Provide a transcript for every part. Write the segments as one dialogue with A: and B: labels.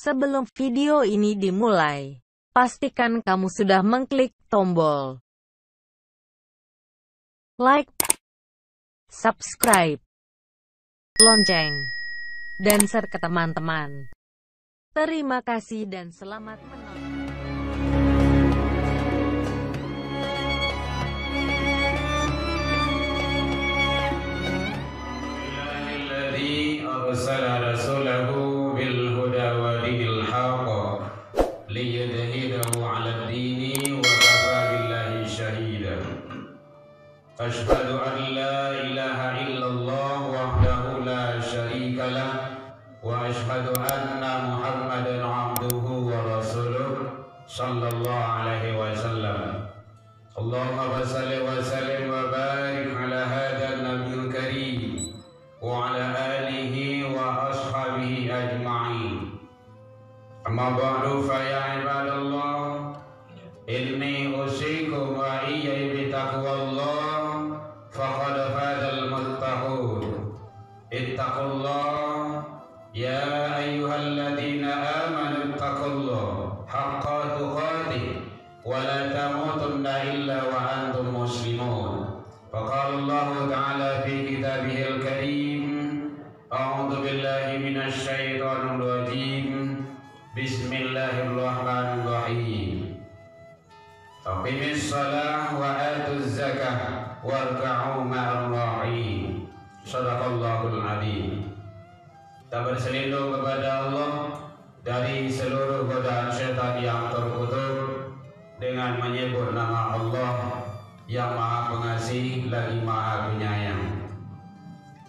A: Sebelum video ini dimulai, pastikan kamu sudah mengklik tombol like, subscribe, lonceng, dan share ke teman-teman. Terima kasih dan selamat menonton.
B: Arsala rasulahu bil huda wa dinil haqq liyudhhirahu 'ala ad-dini wa kafa billahi shahida. Asyhadu an la ilaha illallah wahdahu la syarika lah wa asyhadu anna Muhammadan 'abduhu wa rasuluh sallallahu alaihi wasallam. Allahumma shalli wa sallim wa barik ala hadzal nabiyil karim wa ala alihi wa ashabihi ajma'in. Amma ba'du fa ya ibadallah, inni usikum wa iyya bi taqwallah faqad fazal muttaqun. Ittaqullah ya ayyuhalladzina amanu ittaqullah haqqa tuqatih wa la tamutunna illa wa antum muslimun. Faqala Allah ta'ala fi kitabihil karim, a'udzu billahi minasy syaithanir rajim. Bismillahirrahmanirrahim. Aqimis shalah wa atuz zakah warka'u ma'ar ra'in. Shadaqallahul adzim. Kita berselindung kepada Allah dari seluruh godaan syaitan yang terkutuk dengan menyebut nama Allah yang Maha Pengasih lagi Maha Penyayang.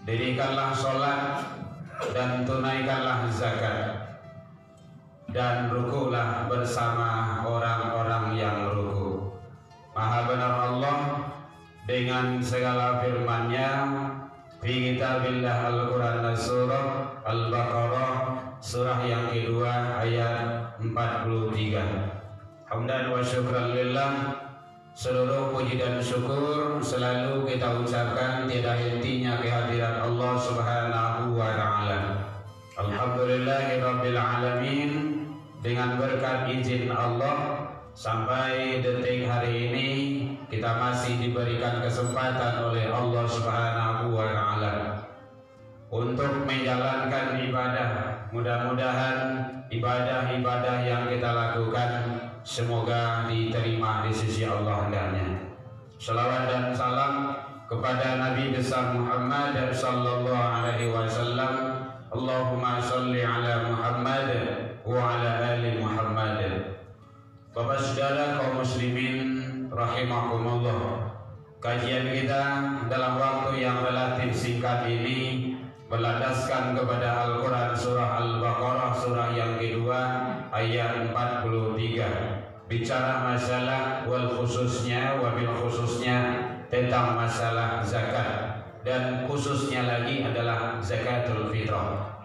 B: Dirikanlah sholat dan tunaikanlah zakat, dan rukulah bersama orang-orang yang ruku. Maha benar Allah dengan segala firman-Nya fi kitabillah Al-Quran surah Al-Baqarah surah yang kedua ayat 43. Hamdan wa syukran lillah. Seluruh puji dan syukur selalu kita ucapkan tiada hentinya kehadiran Allah Subhanahu wa taala. Alhamdulillahirabbil alamin. Dengan berkat izin Allah sampai detik hari ini kita masih diberikan kesempatan oleh Allah Subhanahu wa taala untuk menjalankan ibadah. Mudah-mudahan ibadah-ibadah yang kita lakukan semoga diterima di sisi Allah hendaknya. Salawat dan salam kepada Nabi besar Muhammad sallallahu alaihi wasallam. Allahumma shalli ala Muhammad wa ala ali Muhammad. Bapak saudara kaum muslimin rahimakumullah, kajian kita dalam waktu yang relatif singkat ini berlandaskan kepada Al-Quran surah Al-Baqarah surah yang kedua ayat 43, bicara masalah wabil khususnya tentang masalah zakat, dan khususnya lagi adalah zakatul fitrah.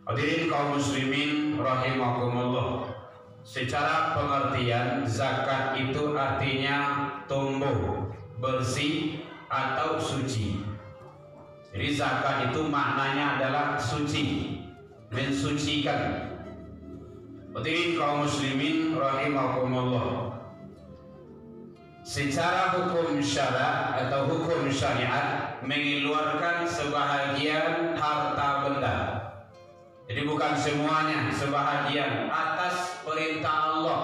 B: Hadirin kaum muslimin rahimakumullah, secara pengertian zakat itu artinya tumbuh, bersih atau suci. Jadi zakat itu maknanya adalah suci, mensucikan. Hadirin kaum muslimin rahimakumullah, secara hukum syara atau hukum syariat mengeluarkan sebahagian harta benda. Jadi bukan semuanya, sebahagian atas perintah Allah.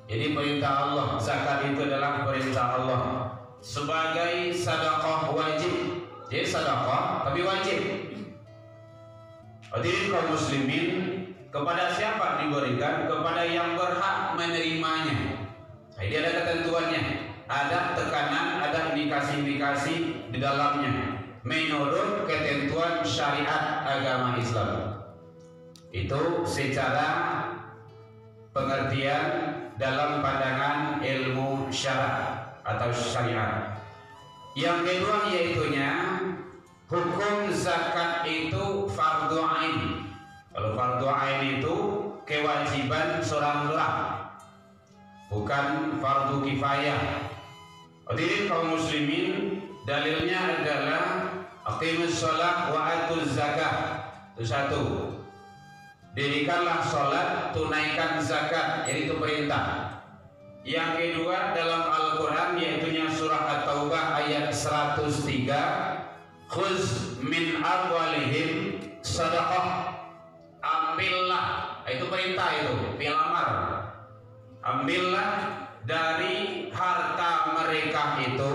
B: Jadi perintah Allah, zakat itu adalah perintah Allah sebagai sedekah wajib. Jadi sedekah tapi wajib. Hadirin kaum muslimin, kepada siapa diberikan? Kepada yang berhak menerimanya. Jadi ada ketentuannya, ada tekanan, ada indikasi-indikasi di dalamnya menurut ketentuan syariat agama Islam. Itu secara pengertian dalam pandangan ilmu syara atau syariat. Yang kedua yaitunya hukum zakat itu fardu ain. Kalau fardu ain itu kewajiban seorang-seorang, bukan fardu kifayah. Hadirin kaum muslimin, dalilnya adalah aqimus shalah wa atuz zakah. Itu satu. dirikanlah sholat, tunaikan zakat, jadi itu perintah. Yang kedua dalam Al-Quran yaitunya surah At-Taubah ayat 103, khuz min amwalihim sadaqah, ambillah, itu perintah, itu pilamar, ambillah dari harta mereka itu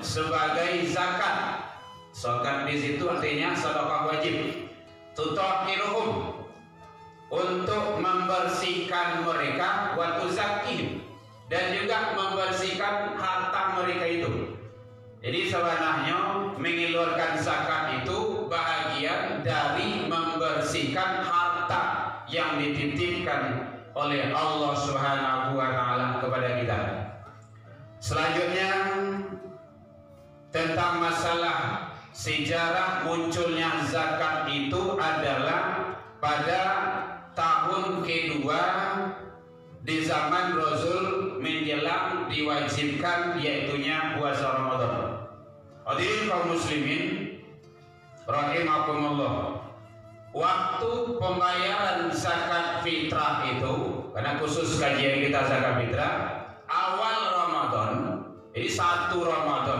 B: sebagai zakat. Zakat di situ artinya sedekah wajib. Tutahhiruhum, untuk membersihkan mereka, wa tuzakkihim, dan juga membersihkan harta mereka itu. Jadi sebenarnya mengeluarkan zakat itu bahagian dari membersihkan harta yang dititipkan oleh Allah Subhanahu wa taala kepada kita. Selanjutnya tentang masalah sejarah munculnya zakat itu adalah pada tahun kedua di zaman Rasul menjelang diwajibkan yaitunya puasa Ramadan. Hadirin kaum muslimin rahimakumullah, waktu pembayaran zakat fitrah itu, karena khusus kajian kita zakat fitrah awal Ramadan, jadi 1 Ramadan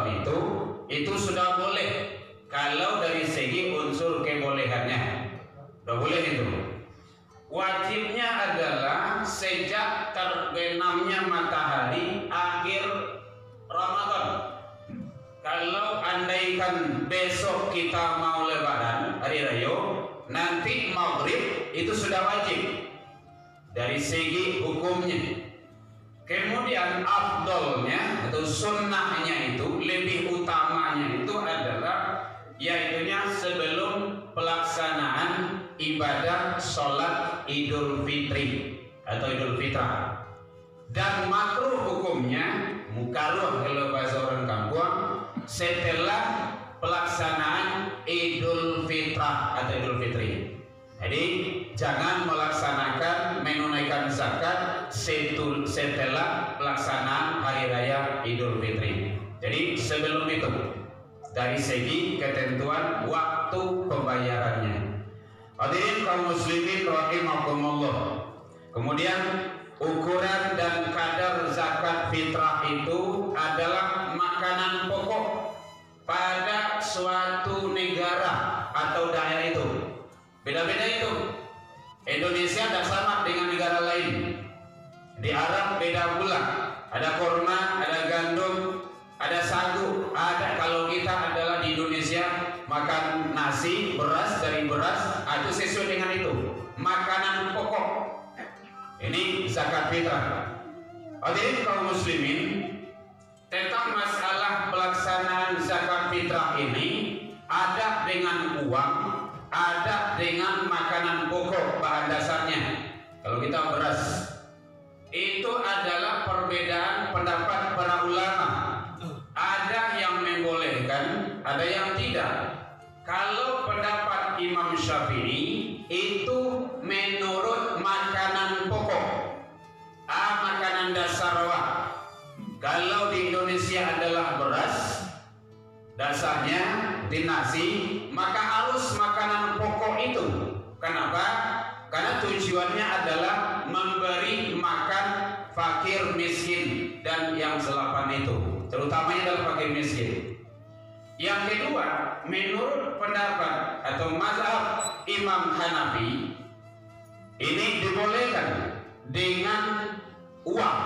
B: itu sudah boleh kalau dari segi unsur kebolehannya, sudah boleh itu. Wajibnya adalah sejak terbenamnya matahari akhir Ramadan. Kalau andaikan besok kita mau lebaran hari raya, nanti maghrib itu sudah wajib dari segi hukumnya. Kemudian afdolnya atau sunnahnya itu, lebih utamanya itu adalah yaitunya sebelum pelaksanaan ibadah sholat Idul Fitri atau Idul Fitrah. Dan makruh hukumnya, mukaruh kalau bahasa orang kampung, setelah pelaksanaan Idul Fitrah atau Idul Fitri. Jadi jangan melaksanakan menunaikan zakat setelah pelaksanaan hari raya Idul Fitri. Jadi sebelum itu, dari segi ketentuan waktu pembayarannya. Hadirin kaum muslimin rahimakumullah. Kemudian ukuran dan kadar zakat fitrah itu adalah makanan pokok pada suatu negara atau daerah itu. Beda-beda itu. Indonesia tidak sama dengan negara lain. Di Arab beda pula. Ada korma, ada gandum, ada sagu, ada. Kalau kita adalah di Indonesia makan nasi, beras, dari beras, itu sesuai dengan itu. Makanan pokok. Ini zakat fitrah. Hadirin kaum muslimin, tentang masalah pelaksanaan zakat fitrah ini ada dengan uang, ada dengan makanan pokok bahan dasarnya. Kalau kita beras, itu adalah perbedaan pendapat para ulama. Ada yang membolehkan, ada yang tidak. Kalau pendapat Imam Syafi'i itu menurut makanan pokok, makanan dasar. Kalau di Indonesia adalah beras, dasarnya di nasi, maka harus makanan pokok itu. Kenapa? Karena tujuannya adalah memberi makan fakir miskin dan yang selapan itu, terutamanya adalah fakir miskin. Yang kedua, menurut pendapat atau mazhab Imam Hanafi, ini dibolehkan dengan uang.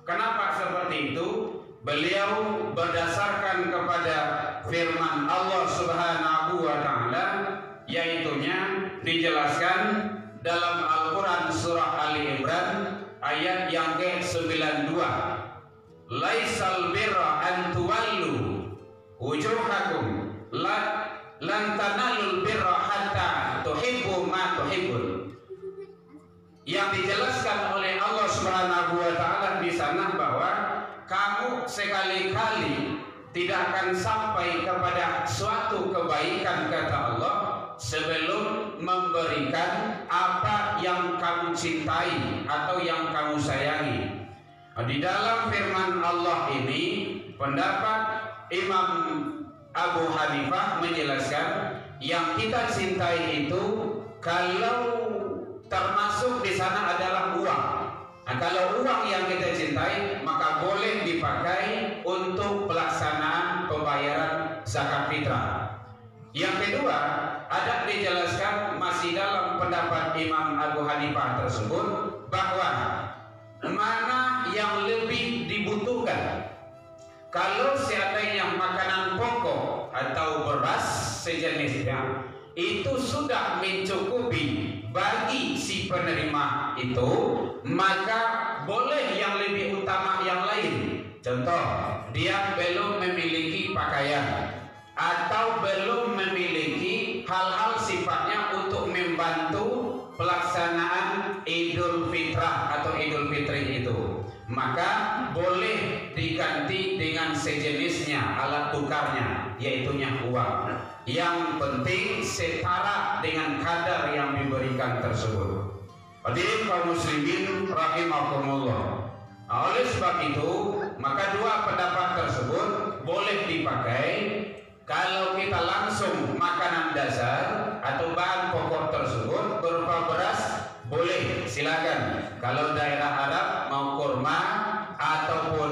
B: Kenapa seperti itu? Beliau berdasarkan kepada firman Allah Subhanahu wa taala, yaitunya dijelaskan dalam Al-Quran surah Ali Imran ayat yang ke-92. Laisal birra an tuwallu wujuhakum lan tanalul birra hatta tuhibbu ma tuhibbun. Yang dijelaskan oleh Allah Subhanahu wa taala di sana bahwa kamu sekali-kali tidak akan sampai kepada suatu kebaikan, kata Allah, sebelum memberikan apa yang kamu cintai atau yang kamu sayangi. Di dalam firman Allah ini, pendapat Imam Abu Hanifah menjelaskan yang kita cintai itu kalau termasuk di sana adalah uang. Nah, kalau uang yang kita cintai maka boleh dipakai untuk pelaksanaan pembayaran zakat fitrah. Yang kedua, ada dijelaskan masih dalam pendapat Imam Abu Hanifah tersebut bahwa mana yang lebih dibutuhkan. Kalau seandainya makanan pokok atau beras sejenisnya itu sudah mencukupi bagi si penerima itu, maka boleh yang lebih utama yang lain. Contoh, dia belum memiliki pakaian atau belum memiliki hal-hal sifatnya untuk membantu pelaksanaan Idul Fitrah atau Idul Fitri itu, maka boleh diganti dengan sejenisnya, alat tukarnya, yaitunya uang. Yang penting setara dengan kadar yang diberikan tersebut. Hadirin kaum muslimin rahimakumullah. Oleh sebab itu, maka dua pendapat tersebut boleh dipakai. Kalau kita langsung makanan dasar atau bahan pokok tersebut berupa beras, boleh, silakan. Kalau daerah Arab mau kurma ataupun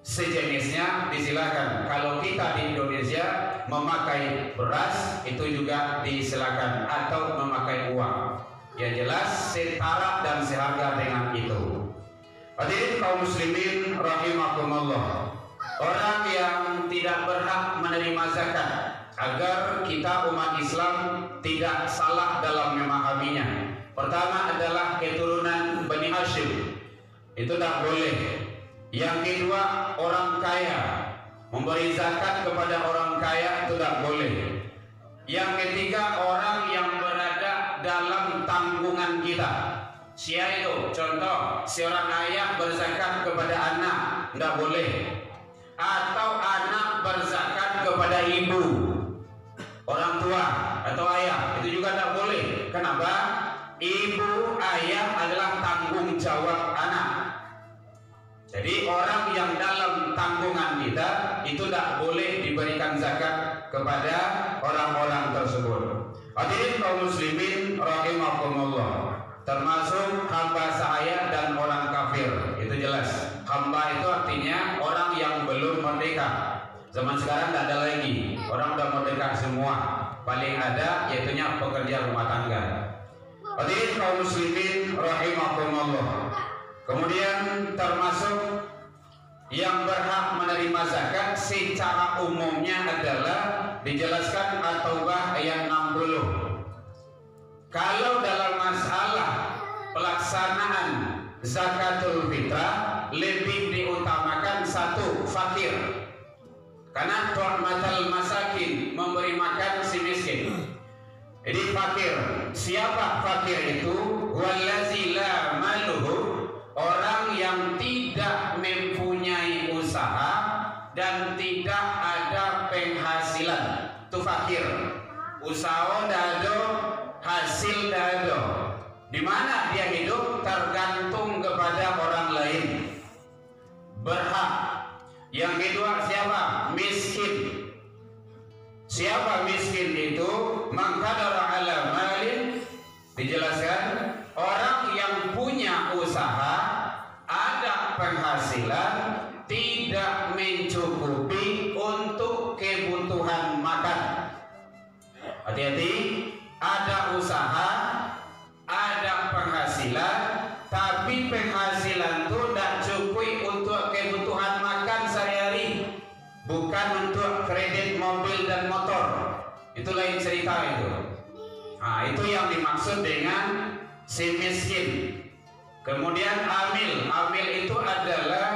B: sejenisnya, disilakan. Kalau kita di Indonesia memakai beras, itu juga disilakan, atau memakai uang. Yang jelas setara dan seharga dengan itu. Hadirin kaum muslimin rahimakumullah. Orang yang tidak berhak menerima zakat, agar kita umat Islam tidak salah dalam memahaminya. Pertama adalah keturunan Bani Hashim, itu tidak boleh. Yang kedua, orang kaya, memberi zakat kepada orang kaya itu tidak boleh. Yang ketiga, orang yang berada dalam tanggungan kita. Sia itu, contoh, seorang ayah berzakat kepada anak, tidak boleh. Atau anak berzakat kepada ibu, orang tua atau ayah, itu juga tidak boleh. Kenapa? Ibu, ayah adalah tanggung jawab anak. Jadi orang yang dalam tanggungan kita itu tidak boleh diberikan zakat kepada orang-orang tersebut. Hadirin kaum muslimin rahimakumullah, termasuk hamba sahaya dan orang kafir, itu jelas. Hamba itu artinya orang yang belum merdeka. Zaman sekarang tidak ada lagi, orang sudah merdeka semua. Paling ada yaitunya pekerja rumah tangga. Hadirin kaum muslimin rahimakumullah. Kemudian termasuk yang berhak menerima zakat secara umumnya adalah dijelaskan At-Taubah ayat 60. Kalau dalam masalah pelaksanaan zakatul fitrah lebih diutamakan satu, fakir. Karena tu'matal masakin, memberi makan si miskin. Jadi fakir. Siapa fakir itu? Wallazi la maluhu, orang yang tidak mempunyai usaha dan tidak ada penghasilan, itu fakir. Usaha dado, hasil dado. Di mana dia hidup tergantung kepada orang lain. Berhak. Yang kedua siapa? Miskin. Siapa miskin itu? Mangkadara ala malin, dijelaskan orang yang punya usaha, ada penghasilan, tidak mencukupi untuk kebutuhan makan. Hati-hati, ada usaha, ada penghasilan, tapi penghasilan itu tidak cukup untuk kebutuhan makan sehari-hari, bukan untuk kredit mobil dan motor. Itu lain cerita itu. Nah, itu yang dimaksud dengan si miskin. Kemudian amil. Amil itu adalah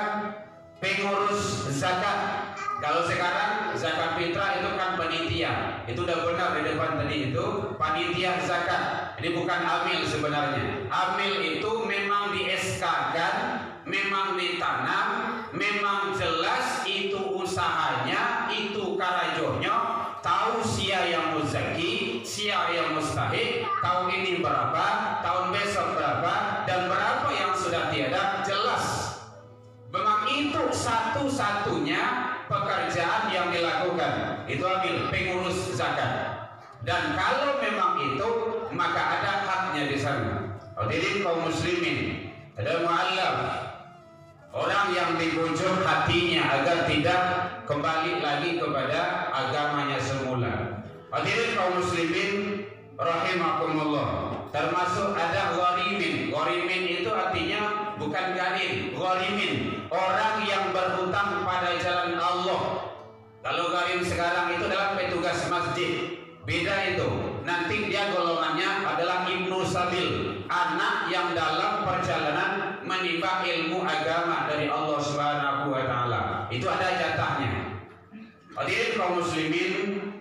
B: pengurus zakat. Kalau sekarang zakat fitrah itu kan panitia. Itu udah benar di depan tadi itu panitia zakat. Ini bukan amil sebenarnya. Amil itu memang di SK-kan, memang ditanam, memang jelas itu usahanya, itu karajonya, tahu sia yang muzaki, sia yang mustahik, tahun ini berapa, tahun besok berapa, dan berapa yang sudah tiada, jelas. Memang itu satu-satunya pekerjaan yang dilakukan. Itu amil, pengurus zakat. Dan kalau memang itu, maka ada haknya di sana. Hadirin kaum muslimin, ada mu'allaf, orang yang dibujuk hatinya agar tidak kembali lagi kepada agamanya semula. Hadirin kaum muslimin rahimakumullah, termasuk ada gharimin. Gharimin itu artinya bukan garin, gharimin, orang yang berhutang pada jalan Allah. Kalau gharim sekarang itu adalah petugas masjid, beda itu. Nanti dia golongannya adalah ibnu sabil, anak yang dalam perjalanan menimba ilmu agama dari Allah Subhanahu wa taala. Itu ada jatahnya. Hadirin kaum muslimin,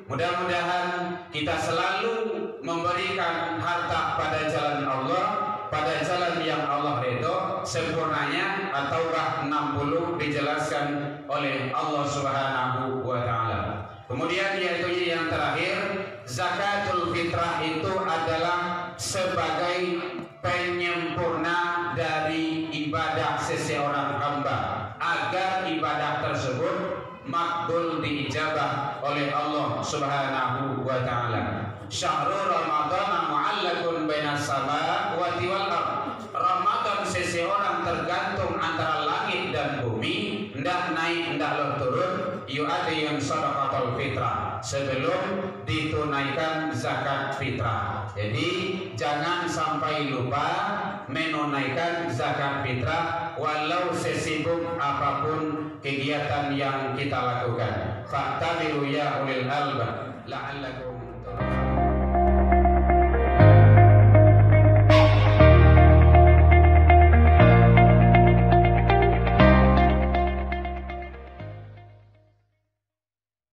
B: mudah-mudahan kita selalu memberikan harta pada jalan Allah, pada jalan yang Allah ridho. Sempurnanya At-Taubah 60 dijelaskan oleh Allah Subhanahu wa taala. Kemudian yaitu yang terakhir, zakatul fitrah itu adalah sebagai penyempurna dari ibadah seseorang hamba agar ibadah tersebut makbul diijabah oleh Allah Subhanahu wa taala. Syahrul Ramadan mu'allaqun bainas sama wal ardh. Ramadan seseorang tergantung antara langit dan bumi, hendak naik hendak turun. Yu'adiyun shadaqatul fitrah, sebelum ditunaikan zakat fitrah. Jadi jangan sampai lupa menunaikan zakat fitrah walau sesibuk apapun kegiatan yang kita lakukan. Fa'tabiru ya ulil albab la'allakum turhamun.